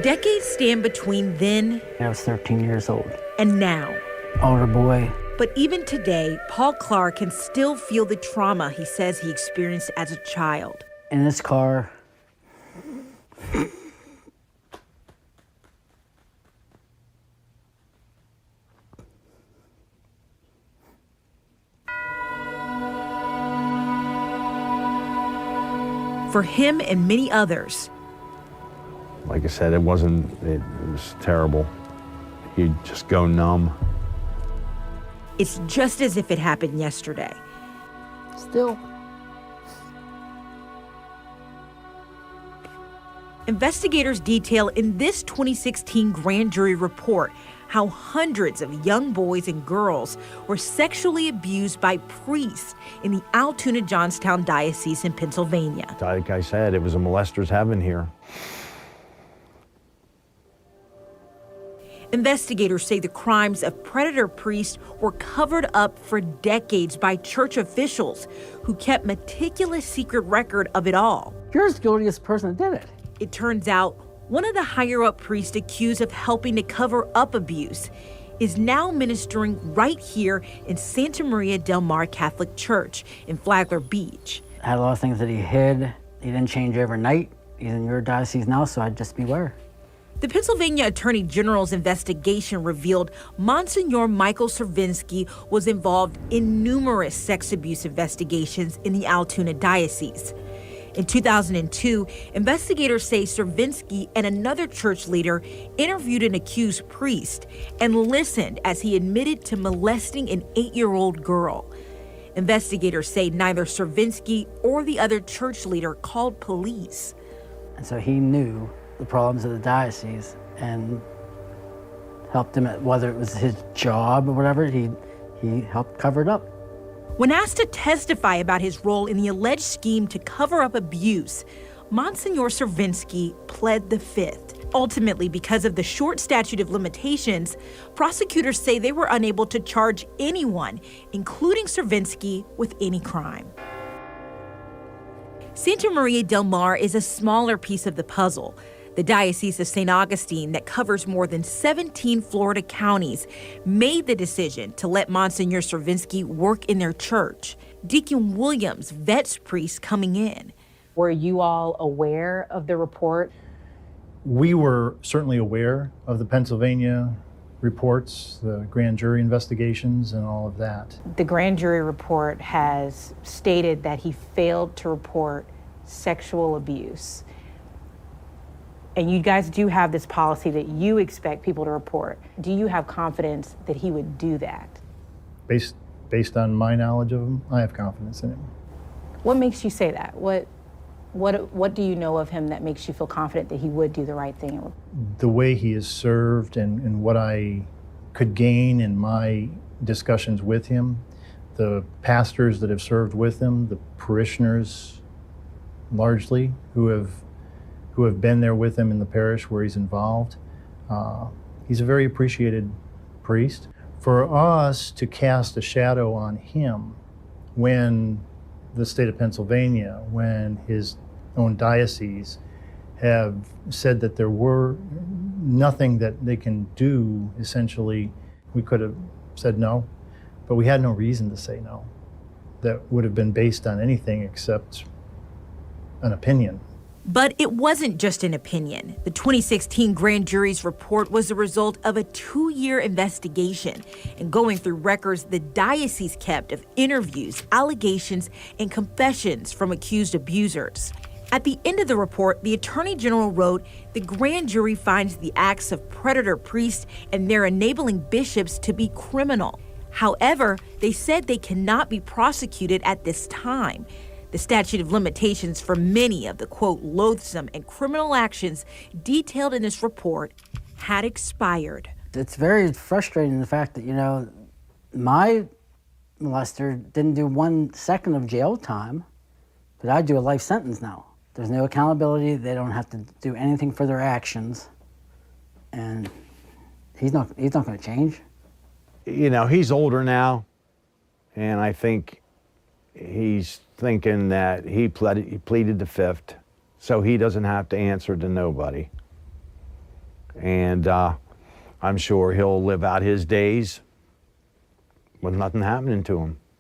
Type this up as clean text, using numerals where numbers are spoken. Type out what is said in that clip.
Decades stand between then I was 13 years old. and now. Older boy. But even today, Paul Clark can still feel the trauma he says he experienced as a child. In this car. For him and many others, like I said, it was terrible. You'd just go numb. it's just as if it happened yesterday. Still. Investigators detail in this 2016 grand jury report how hundreds of young boys and girls were sexually abused by priests in the Altoona-Johnstown Diocese in Pennsylvania. Like I said, it was a molester's heaven here. Investigators say the crimes of predator priests were covered up for decades by church officials who kept meticulous secret record of it all. You're the guiltiest person that did it. It turns out one of the higher-up priests accused of helping to cover up abuse is now ministering right here in Santa Maria del Mar Catholic Church in Flagler Beach. Had a lot of things that he hid. He didn't change overnight. He's in your diocese now, so I'd just beware. The Pennsylvania Attorney General's investigation revealed Monsignor Michael Cervinsky was involved in numerous sex abuse investigations in the Altoona Diocese. In 2002, investigators say Cervinsky and another church leader interviewed an accused priest and listened as he admitted to molesting an 8-year-old girl. Investigators say neither Cervinsky or the other church leader called police. And so he knew the problems of the diocese and helped him, whether it was his job or whatever, he helped cover it up. When asked to testify about his role in the alleged scheme to cover up abuse, Monsignor Cervinsky pled the fifth. Ultimately, because of the short statute of limitations, prosecutors say they were unable to charge anyone, including Cervinsky, with any crime. Santa Maria del Mar is a smaller piece of the puzzle. The Diocese of St. Augustine, that covers more than 17 Florida counties, made the decision to let Monsignor Cervinsky work in their church. Deacon Williams vets priests coming in. Were you all aware of the report? We were certainly aware of the Pennsylvania reports, the grand jury investigations, and all of that. The grand jury report has stated that he failed to report sexual abuse. And you guys do have this policy that you expect people to report. Do you have confidence that he would do that? Based on my knowledge of him, I have confidence in him. What makes you say that? What do you know of him that makes you feel confident that he would do the right thing? The way he is served and what I could gain in my discussions with him, the pastors that have served with him, the parishioners largely who have been there with him in the parish where he's involved. He's a very appreciated priest. For us to cast a shadow on him when the state of Pennsylvania, when his own diocese have said that there were nothing that they can do, essentially, we could have said no, but we had no reason to say no. That would have been based on anything except an opinion. But it wasn't just an opinion. The 2016 grand jury's report was the result of a 2-year investigation and going through records the diocese kept of interviews, allegations, and confessions from accused abusers. At the end of the report, the Attorney General wrote, the grand jury finds the acts of predator priests and their enabling bishops to be criminal. However, they said they cannot be prosecuted at this time. The statute of limitations for many of the, quote, loathsome and criminal actions detailed in this report had expired. It's very frustrating, the fact that, my molester didn't do 1 second of jail time, but I do a life sentence now. There's no accountability. They don't have to do anything for their actions. And he's not going to change. He's older now, and I think he's thinking that he pleaded the fifth, so he doesn't have to answer to nobody. And I'm sure he'll live out his days with nothing happening to him.